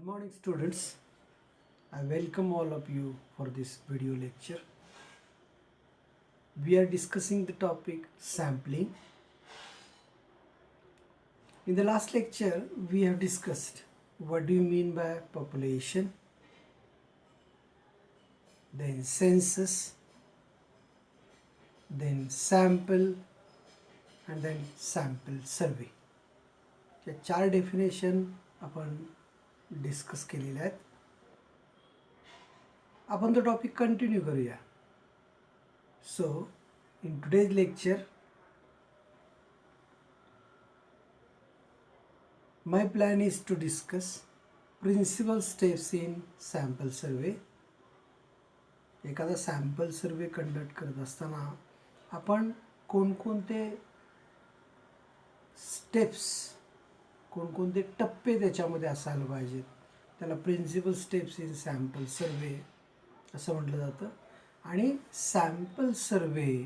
Good morning students. I welcome all of you for this video lecture. We are discussing the topic sampling. In the last lecture we have discussed what do you mean by population, then census, then sample and then sample survey. या चार definition आपण discuss केलेले आहेत. आपण तो topic continue करूया. So in today's lecture my plan is to discuss principal steps in sample survey. एखादा sample survey conduct करत असताना आपण कोणकोणते स्टेप्स, कोणकोणते टप्पे त्याच्यामध्ये असायला पाहिजेत, त्याला प्रिन्सिपल स्टेप्स इन सॅम्पल सर्वे असं म्हटलं जातं. आणि सॅम्पल सर्वे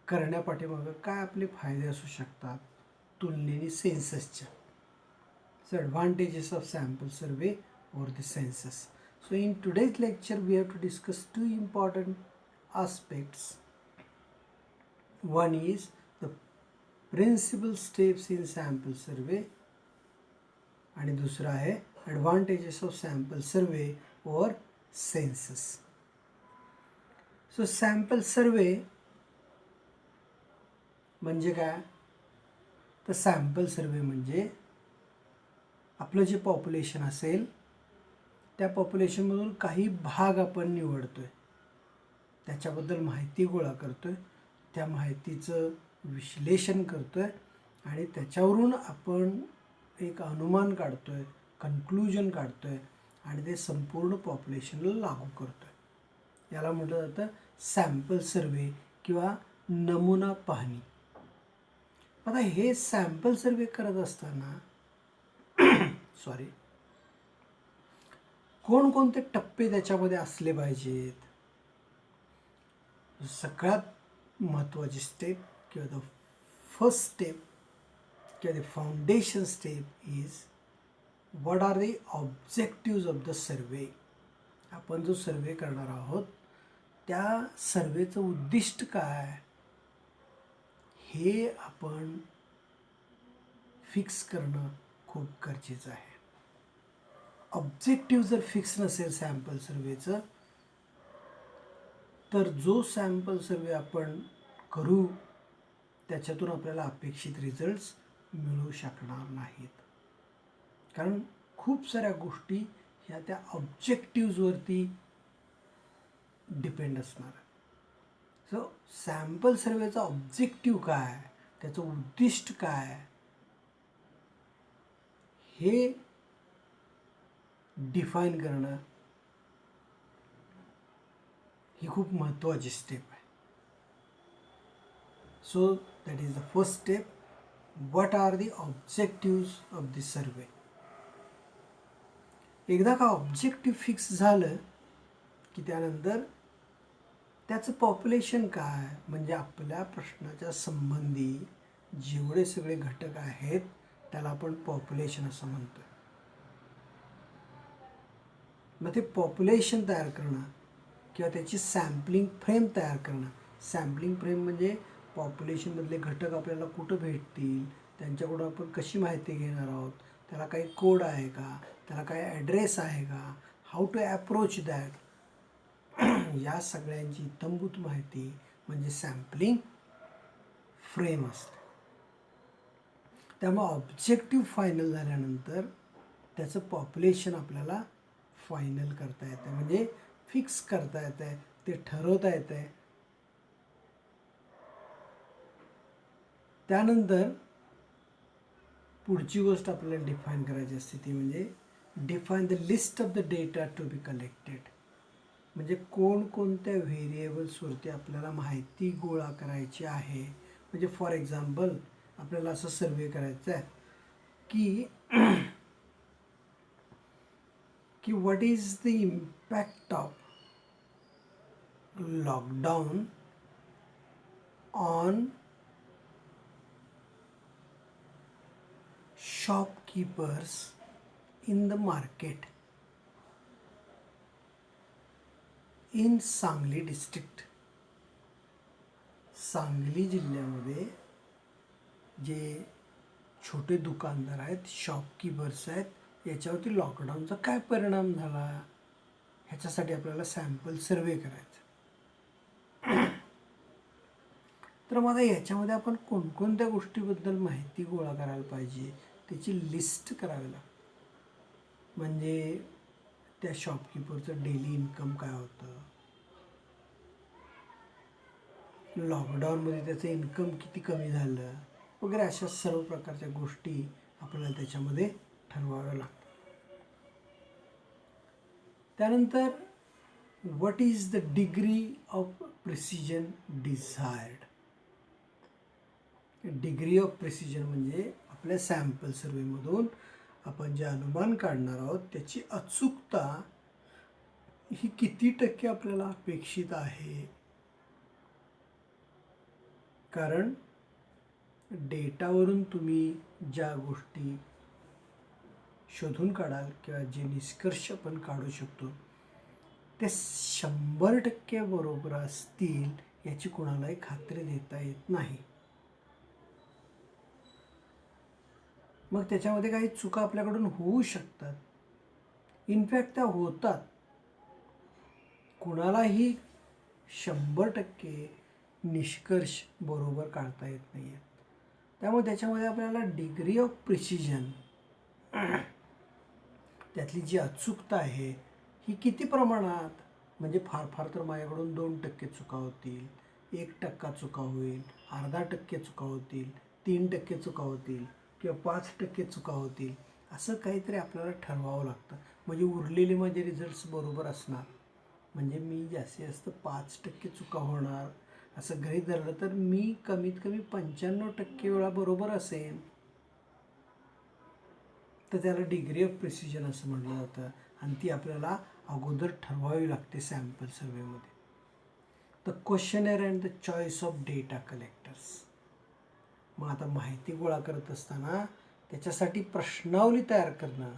करण्यापाठीमागं काय आपले फायदे असू शकतात तुलनेने सेन्ससच्या. So advantages of sample survey or the census. So in today's lecture we have to discuss two important aspects. One is the principal steps in sample survey आणि दूसरा आहे advantages of sample survey or census. So sample survey म्हणजे काय? तर sample सर्वे म्हणजे आपलं जे population असेल त्या पॉप्युलेशनमधून काही भाग आपण निवडतोय, त्याच्याबद्दल माहिती गोळा करतोय, त्या माहितीचं विश्लेषण करतोय आणि त्याच्यावरून आपण एक अनुमान काढतोय, कन्क्लूजन काढतोय आणि ते संपूर्ण पॉप्युलेशनला लागू करतोय. याला म्हटलं जातं सॅम्पल सर्वे किंवा नमुना पाहणी. आता हे सॅम्पल सर्वे करत असताना कोणकोणते टप्पे त्याच्यामध्ये असले पाहिजेत. सगळ्यात महत्त्वाची स्टेप किंवा द फर्स्ट स्टेप किंवा the foundation step is what are the objectives of the survey. आपण जो सर्वे करणार आहोत त्या सर्वेचं उद्दिष्ट काय हे आपण फिक्स करणं खूप गरजेचं आहे. ऑब्जेक्टिव्ह जर फिक्स नसेल सॅम्पल सर्वेचं तर जो सॅम्पल सर्वे आपण करू त्याच्यातून आपल्याला अपेक्षित रिझल्ट्स मिळू शकणार नाहीत. कारण खूप साऱ्या गोष्टी ह्या त्या ऑब्जेक्टिव्हजवरती डिपेंड असणार. सो सॅम्पल सर्वेचा ऑब्जेक्टिव्ह काय, त्याचं उद्दिष्ट काय हे डिफाईन करणं ही खूप महत्त्वाची स्टेप आहे. So that is the first step. What are the objectives of the survey. एकदा का ऑब्जेक्टिव्ह फिक्स झालं की त्यानंतर त्याचं पॉप्युलेशन काय, म्हणजे आपल्या प्रश्नाच्या संबंधी जेवढे सगळे घटक आहेत त्याला आपण पॉप्युलेशन असं म्हणतो. मग ते पॉप्युलेशन तयार करणं किंवा त्याची सॅम्पलिंग फ्रेम तयार करणं. सॅम्पलिंग फ्रेम म्हणजे पॉप्युलेशनमधले घटक आपल्याला कुठं भेटतील, त्यांच्याकडून आपण कशी माहिती घेणार आहोत, त्याला काही कोड आहे का, त्याला काही ॲड्रेस आहे का, हाऊ टू ॲप्रोच दॅट, या सगळ्यांची इत्थंभूत माहिती म्हणजे सॅम्पलिंग फ्रेम असते. त्यामुळे ऑब्जेक्टिव्ह फायनल झाल्यानंतर त्याचं पॉप्युलेशन आपल्याला फायनल करता येतं, म्हणजे फिक्स करता येतं आहे, ते ठरवता येतं आहे. त्यानंतर पुढची गोष्ट आपल्याला डिफाईन करायची असते ती म्हणजे define the list of the data to be collected. म्हणजे कोणकोणत्या व्हेरिएबल्सवरती आपल्याला माहिती गोळा करायची आहे. म्हणजे फॉर एक्झाम्पल आपल्याला असं सर्वे करायचं आहे की what is the impact of lockdown on shopkeepers in the market in Sangli district. Sangli जिल्ह्यामध्ये जे छोटे दुकानदार आहेत, शॉपकीपर्स आहेत, याच्यावरती लॉकडाऊनचा काय परिणाम झाला ह्याच्यासाठी आपल्याला सॅम्पल सर्वे करायचा. तर मग याच्यामध्ये आपण कोणकोणत्या गोष्टीबद्दल माहिती गोळा करायला पाहिजे त्याची लिस्ट करावी लागते. म्हणजे त्या शॉपकीपरचं डेली इन्कम काय होतं, लॉकडाऊनमध्ये त्याचं इन्कम किती कमी झालं वगैरे, अशा सर्व प्रकारच्या गोष्टी आपल्याला त्याच्यामध्ये ठरवाव्या लागतात. त्यानंतर what is the degree of precision desired. Degree of precision म्हणजे आपल्या सॅम्पल सर्वेमधून आपण जे अनुमान काढणार आहोत त्याची अचूकता ही किती टक्के आपल्याला अपेक्षित आहे. कारण डेटावरून तुम्ही ज्या गोष्टी शोधून काढाल किंवा जे निष्कर्ष आपण काढू शकतो ते 100% बरोबर असतील याची कोणालाही खात्री देता येत नाही. मग त्याच्यामध्ये काही चुका आपल्याकडून होऊ शकतात. इनफॅक्ट त्या होतात. कुणालाही 100% निष्कर्ष बरोबर काढता येत नाही आहेत. त्यामुळे त्याच्यामध्ये आपल्याला डिग्री ऑफ प्रिसिजन, त्यातली जी अचूकता आहे ही किती प्रमाणात, म्हणजे फार फार तर माझ्याकडून 2% चुका होतील, 1% चुका होईल, अर्धा टक्के चुका होतील, 3% चुका होतील किंवा 5% चुका होतील, असं काहीतरी आपल्याला ठरवावं लागतं. म्हणजे उरलेले माझे रिझल्ट्स बरोबर असणार, म्हणजे मी जास्तीत जास्त 5% चुका होणार असं गृहीत धरलं तर मी कमीत कमी 95% वेळा बरोबर असेल, तर त्याला डिग्री ऑफ प्रिसिजन असं म्हटलं जातं. आणि ती आपल्याला अगोदर ठरवावी लागते सॅम्पल सर्वेमध्ये. The questionnaire and the choice of data collectors. मग आता माहिती गोळा करत असताना त्याच्यासाठी प्रश्नावली तयार करणं,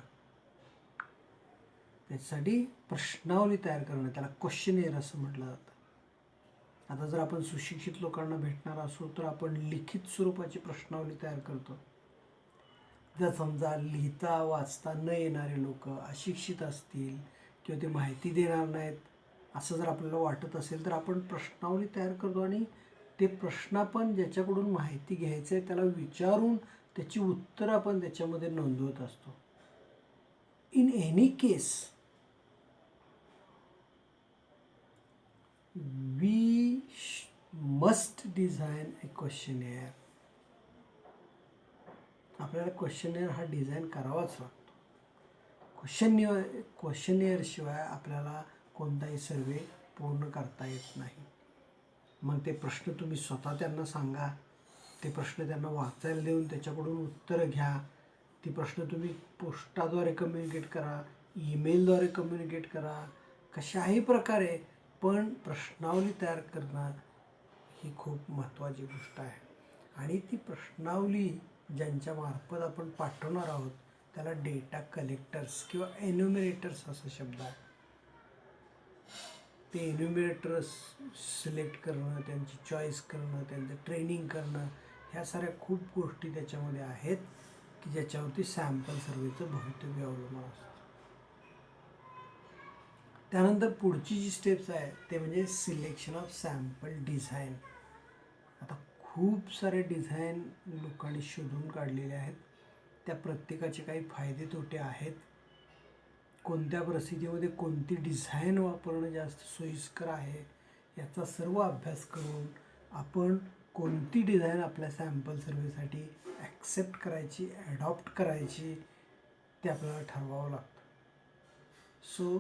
त्याला क्वेश्चनेअर असं म्हटलं जातं. आता जर आपण सुशिक्षित लोकांना भेटणार असो तर आपण लिखित स्वरूपाची प्रश्नावली तयार करतो. जर समजा लिहिता वाचता न येणारे लोक अशिक्षित असतील किंवा ते माहिती देणार नाहीत असं जर आपल्याला वाटत असेल तर आपण प्रश्नावली तयार करतो आणि ते प्रश्न आपण ज्याच्याकडून माहिती घ्यायचं आहे त्याला विचारून त्याची उत्तरं आपण त्याच्यामध्ये नोंदवत असतो. In any case we must design a questionnaire. आपल्याला क्वेश्चनेअर हा डिझाईन करावाच लागतो. क्वेश्चनेअर शिवाय आपल्याला कोणताही सर्वे पूर्ण करता येत नाही. मग ते प्रश्न तुम्ही स्वतः त्यांना सांगा, ते प्रश्न त्यांना वाचायला देऊन त्याच्याकडून उत्तरं घ्या, ती प्रश्न तुम्ही पोस्टाद्वारे कम्युनिकेट करा, ईमेलद्वारे कम्युनिकेट करा, कशाही प्रकारे, पण प्रश्नावली तयार करणं ही खूप महत्त्वाची गोष्ट आहे. आणि ती प्रश्नावली ज्यांच्या मार्फत आपण पाठवणार आहोत त्याला डेटा कलेक्टर्स किंवा एन्युमिरेटर्स असा शब्द आहे. ते एन्युमिरेटर्स सिलेक्ट करणं, त्यांची चॉईस करणं, त्यांचं ट्रेनिंग करणं, ह्या साऱ्या खूप गोष्टी त्याच्यामध्ये आहेत की ज्याच्यावरती सॅम्पल सर्वेचं भवितव्य अवलंबून असतं. त्यानंतर पुढची जी स्टेप्स आहे ते म्हणजे सिलेक्शन ऑफ सॅम्पल डिझाईन. आता खूप सारे डिझाईन लोकांनी शोधून काढलेले आहेत. त्या प्रत्येकाचे काही फायदे तोटे आहेत. कोणत्या परिस्थितीमध्ये कोणती डिझाईन वापरणं जास्त सोयीस्कर आहे याचा सर्व अभ्यास करून आपण कोणती डिझाईन आपल्या सॅम्पल सर्वेसाठी ॲक्सेप्ट करायची, ॲडॉप्ट करायची ते आपल्याला ठरवावं लागतं. So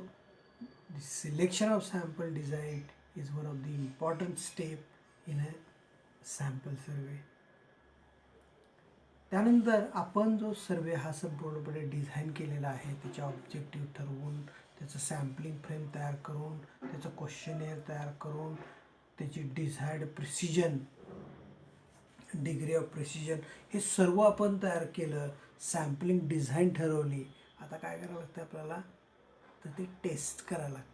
the selection of sample design is one of the important step in a sample survey. त्यानंतर आपण जो सर्वे हा संपूर्णपणे डिझाईन केलेला आहे, त्याचे ऑब्जेक्टिव्ह ठरवून, त्याचं सॅम्पलिंग फ्रेम तयार करून, त्याचं क्वेश्चनेअर तयार करून, त्याची desired precision, degree of precision, हे सर्व आपण तयार केलं, सॅम्पलिंग डिझाईन ठरवली आता काय करावं लागतं आपल्याला, तर ते टेस्ट करायला लागतं.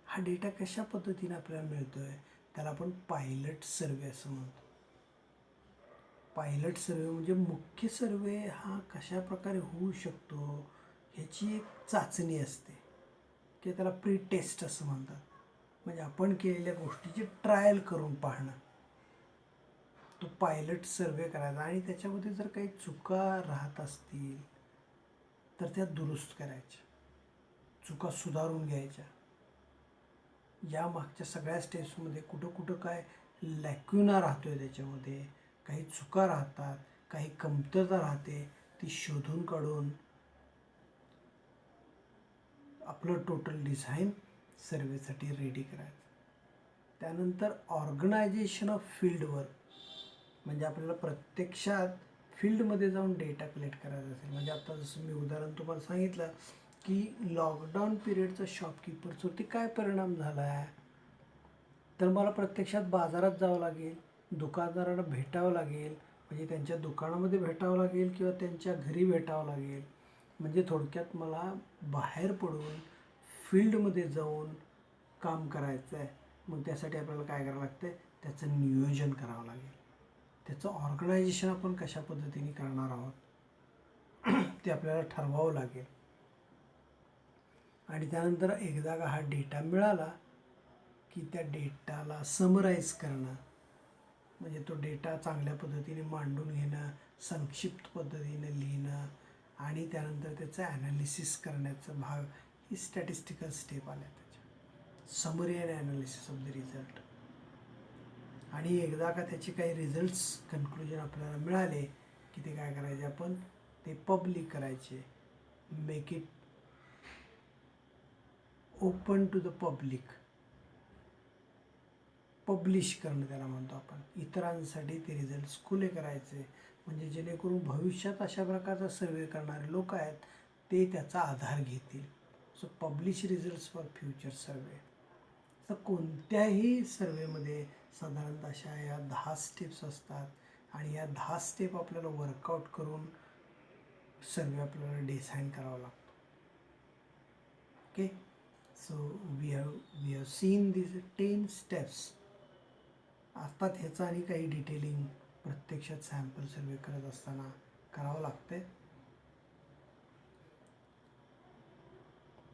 हा डेटा कशा पद्धतीने आपल्याला मिळतो आहे, त्याला आपण पायलट सर्वे असं म्हणतो. पायलट सर्वे म्हणजे मुख्य सर्वे हा कशा प्रकारे होऊ शकतो ह्याची एक चाचणी असते, की त्याला प्री टेस्ट असं म्हणतात. म्हणजे आपण केलेल्या गोष्टीची ट्रायल करून पाहणं, तो पायलट सर्वे करायचा. आणि त्याच्यामध्ये जर काही चुका राहत असतील तर त्या दुरुस्त करायच्या, चुका सुधारून घ्यायच्या. या मागच्या सगळ्या स्टेप्समध्ये कुठं कुठं काय लॅक्युना राहतोय, त्याच्यामध्ये काही चुका राहतात, काही कमतरता राहते, ती शोधून काढून आपलं टोटल डिझाईन सर्वेसाठी रेडी करायचं. त्यानंतर ऑर्गनायझेशन ऑफ फील्ड वर्क, म्हणजे आपल्याला प्रत्यक्षात फील्डमध्ये जाऊन डेटा कलेक्ट करायचा असेल. म्हणजे आता जसं मी उदाहरण तुम्हाला सांगितलं की लॉकडाऊन पिरियडचा शॉपकीपर्सवरती काय परिणाम झाला आहे, तर मला प्रत्यक्षात बाजारात जावं लागेल, दुकानदारांना भेटावं लागेल, म्हणजे त्यांच्या दुकानामध्ये भेटावं लागेल किंवा त्यांच्या घरी भेटावं लागेल. म्हणजे थोडक्यात मला बाहेर पडून फील्डमध्ये जाऊन काम करायचं आहे. मग त्यासाठी आपल्याला काय करावं लागतं, त्याचं नियोजन करावं लागेल, त्याचं ऑर्गनायझेशन आपण कशा पद्धतीने करणार आहोत ते आपल्याला ठरवावं लागेल. आणि त्यानंतर एकदा का हा डेटा मिळाला की त्या डेटाला समराईज करणं, म्हणजे तो डेटा चांगल्या पद्धतीने मांडून घेणं, संक्षिप्त पद्धतीने लिहिणं आणि त्यानंतर त्याचं ॲनालिसिस करण्याचा भाग, ही स्टॅटिस्टिकल स्टेप आल्या त्याच्या. Summary and analysis of the result. आणि एकदा का त्याचे काही रिझल्ट्स कन्क्लुजन आपल्याला मिळाले की ते काय करायचे, आपण ते पब्लिक करायचे, make it open to the public, publish करणं त्याला म्हणतो आपण. इतरांसाठी ते रिझल्ट्स खुले करायचे, म्हणजे जेणेकरून भविष्यात अशा प्रकारचा सर्वे करणारे लोक आहेत ते त्याचा आधार घेतील. So publish results for future survey. तर कोणत्याही सर्वेमध्ये साधारणतः अशा या 10 स्टेप्स असतात आणि या 10 स्टेप आपल्याला वर्कआउट करून सर्वे आपल्याला डिझाईन करावा लागतो. Okay, so we have seen this 10 steps. आता ह्याचं आणि काही डिटेलिंग प्रत्यक्षात सॅम्पल सर्वे करत असताना करावं लागते.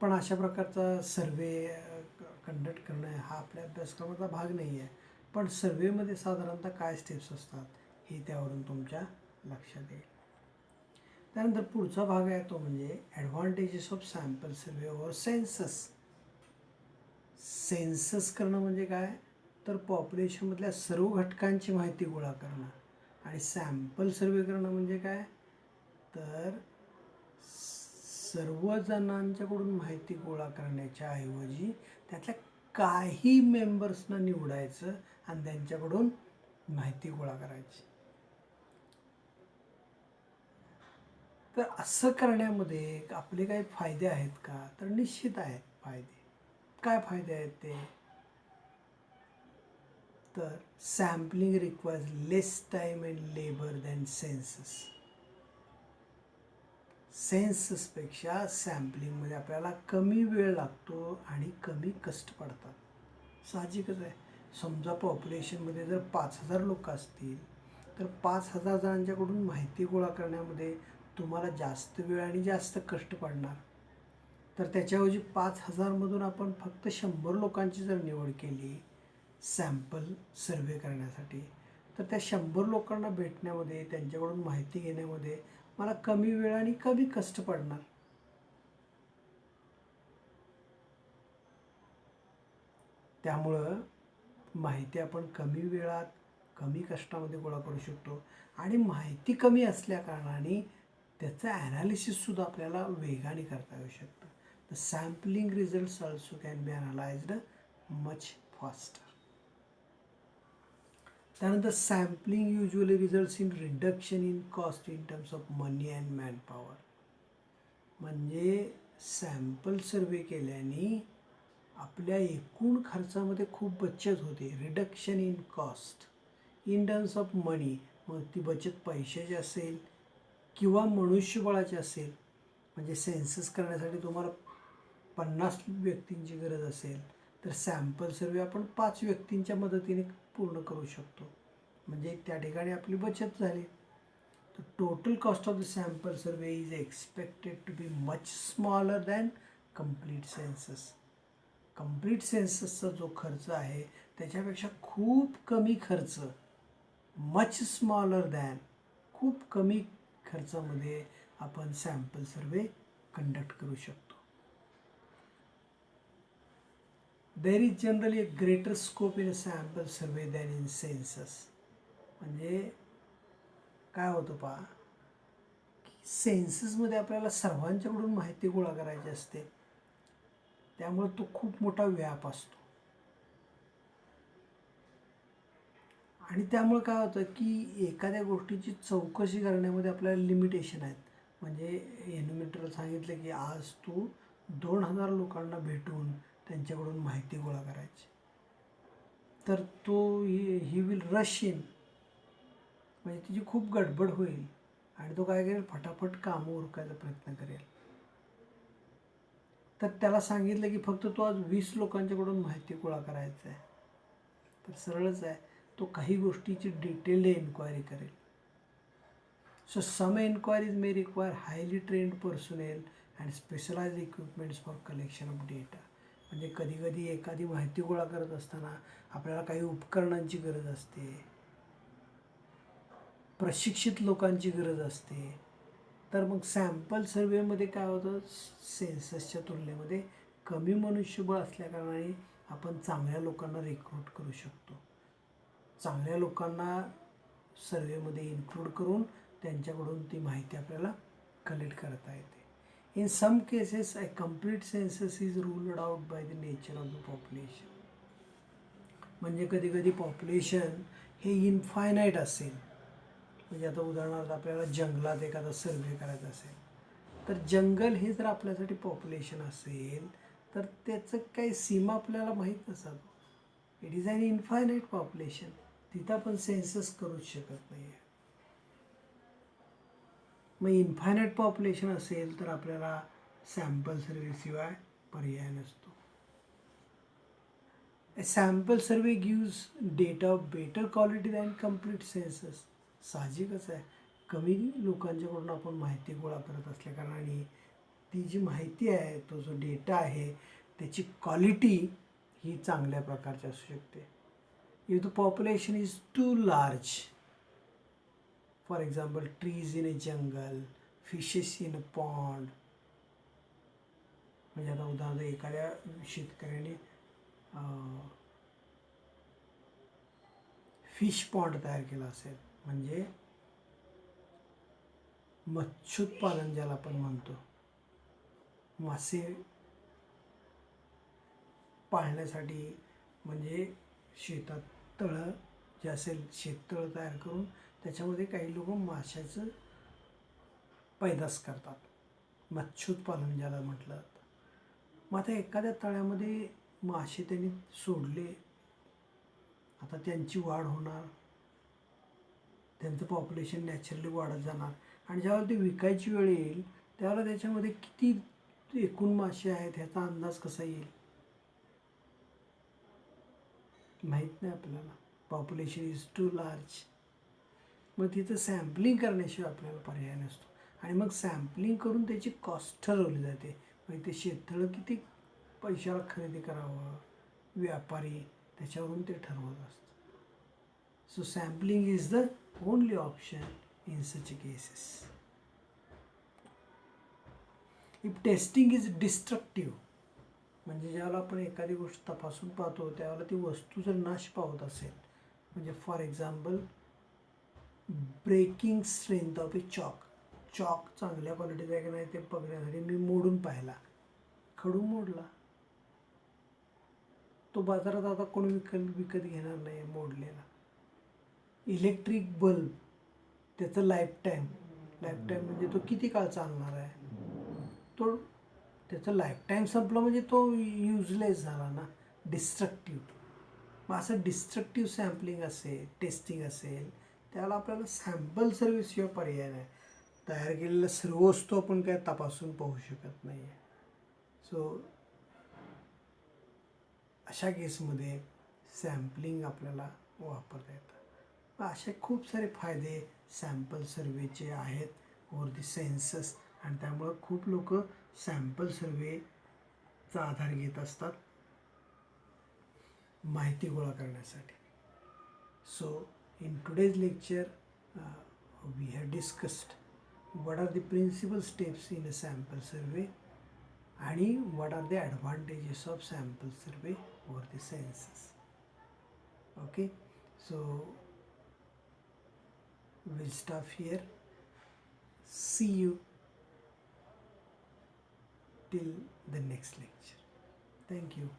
पण अशा प्रकारचा सर्वे कंडक्ट करणं हा आपल्या अभ्यासक्रमाचा भाग नाही आहे. पण सर्वेमध्ये साधारणतः काय स्टेप्स असतात हे त्यावरून तुमच्या लक्षात येईल. त्यानंतर पुढचा भाग आहे तो म्हणजे advantages of sample survey over census. Census करणं म्हणजे काय, तर पॉप्युलेशनमधल्या सर्व घटकांची माहिती गोळा करणं. आणि सॅम्पल सर्वे करणं म्हणजे काय, तर सर्व जणांच्याकडून माहिती गोळा करण्याच्या ऐवजी त्यातल्या काही मेंबर्सना निवडायचं आणि त्यांच्याकडून माहिती गोळा करायची. तर असं करण्यामध्ये आपले काही फायदे आहेत का, तर निश्चित आहेत फायदे. काय फायदे आहेत ते, तर sampling requires less time and labour than census. सेन्ससपेक्षा सॅम्पलिंगमध्ये आपल्याला कमी वेळ लागतो आणि कमी कष्ट पडतात. साहजिकच आहे. समजा पॉप्युलेशनमध्ये जर 5,000 लोक असतील तर 5,000 जणांच्याकडून माहिती गोळा करण्यामध्ये तुम्हाला जास्त वेळ आणि जास्त कष्ट पडणार. तर त्याच्याऐवजी 5,000मधून आपण फक्त 100 लोकांची जर निवड केली सॅम्पल सर्वे करण्यासाठी, तर त्या 100 लोकांना भेटण्यामध्ये, त्यांच्याकडून माहिती घेण्यामध्ये मला कमी वेळ आणि कमी कष्ट पडणार. त्यामुळं माहिती आपण कमी वेळात कमी कष्टामध्ये गोळा करू शकतो. आणि माहिती कमी असल्या कारणाने त्याचं ॲनालिसिससुद्धा आपल्याला वेगाने करता येऊ शकतं. The sampling results also can be analysed much faster. त्यानंतर sampling usually results in reduction in cost in terms of money and manpower. म्हणजे सॅम्पल सर्वे केल्याने आपल्या एकूण खर्चामध्ये खूप बचत होते. Reduction in cost in terms of money, मग ती बचत पैशाची असेल किंवा मनुष्यबळाची असेल म्हणजे सेन्सस करण्यासाठी तुम्हाला 50 व्यक्तींची गरज असेल तर सॅम्पल सर्वे आपण 5 व्यक्तींच्या मदतीने पूर्ण करू शकतो. म्हणजे त्या ठिकाणी आपली बचत झाली. तर total cost of the sample survey is expected to be much smaller than complete census. Complete सेन्ससचा जो खर्च आहे त्याच्यापेक्षा खूप कमी खर्च, मच स्मॉलर दॅन, खूप कमी खर्चामध्ये आपण सॅम्पल सर्वे कंडक्ट करू शकतो. There is generally a greater scope in a sample survey than in census. म्हणजे काय होतं पहा की सेन्ससमध्ये आपल्याला सर्वांच्याकडून माहिती गोळा करायची असते, त्यामुळे तो खूप मोठा व्याप असतो. आणि त्यामुळे काय होतं की एखाद्या गोष्टीची चौकशी करण्यामध्ये आपल्याला लिमिटेशन आहेत. म्हणजे एन्युमिनेटरला सांगितलं की आज तू 2000 लोकांना भेटून त्यांच्याकडून माहिती गोळा करायची, तर तो ही विल रश इन, म्हणजे तिची खूप गडबड होईल आणि तो काय करेल, फटाफट कामं उरकायचा प्रयत्न करेल. तर त्याला सांगितलं की फक्त तो आज 20 लोकांच्याकडून माहिती गोळा करायचं आहे, तर सरळच आहे, तो काही गोष्टीची डिटेल्ड एन्क्वायरी करेल. So some enquiries may require highly trained personnel and specialised equipments for collection of data. म्हणजे कधी कधी एखादी माहिती गोळा करत असताना आपल्याला काही उपकरणांची गरज असते, प्रशिक्षित लोकांची गरज असते. तर मग सॅम्पल सर्वेमध्ये काय होतं, सेन्ससच्या तुलनेमध्ये कमी मनुष्यबळ असल्याकारणाने आपण चांगल्या लोकांना रिक्रूट करू शकतो. चांगल्या लोकांना सर्वेमध्ये इन्क्लूड करून त्यांच्याकडून ती माहिती आपल्याला कलेक्ट करता येते. In some cases a complete census is ruled out by the nature of the population. म्हणजे कधी कधी पॉप्युलेशन हे इनफायनाईट असेल. म्हणजे आता उदाहरणार्थ आपल्याला जंगलात एखादा सर्वे करायचा असेल, तर जंगल हे जर आपल्यासाठी पॉप्युलेशन असेल तर त्याचं काही सीमा आपल्याला माहीत नसतात. It is an infinite population, तिथं आपण सेन्सस करूच शकत नाही आहे. मग इनफायनाईट पॉप्युलेशन असेल तर आपल्याला सॅम्पल सर्वेशिवाय पर्याय नसतो. A sample survey gives data of better quality than complete census. साहजिकच आहे, कमी लोकांच्याकडून आपण माहिती गोळा करत असल्याकारणाने ती जी माहिती आहे, तो जो डेटा आहे, त्याची क्वालिटी ही चांगल्या प्रकारची असू शकते. If the population is too large, for example trees in a jungle, fishes in a pond. म्हणजे आता उदाहरणार्थ एखाद्या शेतकऱ्याने फिश पॉन्ड तयार केला असेल, म्हणजे मत्स्योत्पादन ज्याला आपण म्हणतो, मासे पाळण्यासाठी, म्हणजे शेतात तळं जे असेल, शेततळं तयार करून त्याच्यामध्ये काही लोक माशाचं पैदास करतात, मत्स्योत्पादन ज्याला म्हटलं जातं. मग आता एखाद्या तळ्यामध्ये मासे त्यांनी सोडले, आता त्यांची वाढ होणार, त्यांचं पॉप्युलेशन नॅचरली वाढत जाणार आणि ज्यावेळेला ते विकायची वेळ येईल त्यावेळेला त्याच्यामध्ये किती एकूण मासे आहेत ह्याचा अंदाज कसा येईल, माहीत नाही आपल्याला. Population is too large. मग तिथं सॅम्पलिंग करण्याशिवाय आपल्याला पर्याय नसतो. आणि मग सॅम्पलिंग करून त्याची कॉस्ट ठरवली जाते. म्हणजे ते शेततळं किती पैशाला खरेदी करावं, व्यापारी त्याच्यावरून ते ठरवत असतं. So sampling is the only option in such cases. If testing is destructive, म्हणजे ज्यावेळेला आपण एखादी गोष्ट तपासून पाहतो त्यावेळेला ती वस्तू जर नाश पावत असेल, म्हणजे for example breaking strength of a chalk चांगल्या क्वालिटीचा आहे की नाही ते बघण्यासाठी मी मोडून पाहिला, खडू मोडला, तो बाजारात आता कोणी विकत घेणार नाही मोडलेला. इलेक्ट्रिक बल्ब, त्याचं लाईफटाईम म्हणजे तो किती काळ चालणार आहे, तो त्याचं लाईफटाईम संपलं म्हणजे तो युजलेस झाला ना, डिस्ट्रक्टिव्ह. मग असं डिस्ट्रक्टिव्ह सॅम्पलिंग असेल, टेस्टिंग असेल, त्याला आपल्याला सॅम्पल सर्व्हिसशिवाय पर्याय नाही. तयार केलेल्या सर्व वस्तू आपण काय तपासून पाहू शकत नाही आहे. सो अशा केसमध्ये सॅम्पलिंग आपल्याला वापरता येतं. असे खूप सारे फायदे सॅम्पल सर्वेचे आहेत फॉर दी सेन्सस, आणि त्यामुळं खूप लोक सॅम्पल सर्वेचा आधार घेत असतात माहिती गोळा करण्यासाठी. So in today's lecture, we have discussed what are the principal steps in a sample survey and what are the advantages of sample survey for the census. Okay, so we'll stop here. See you till the next lecture. Thank you.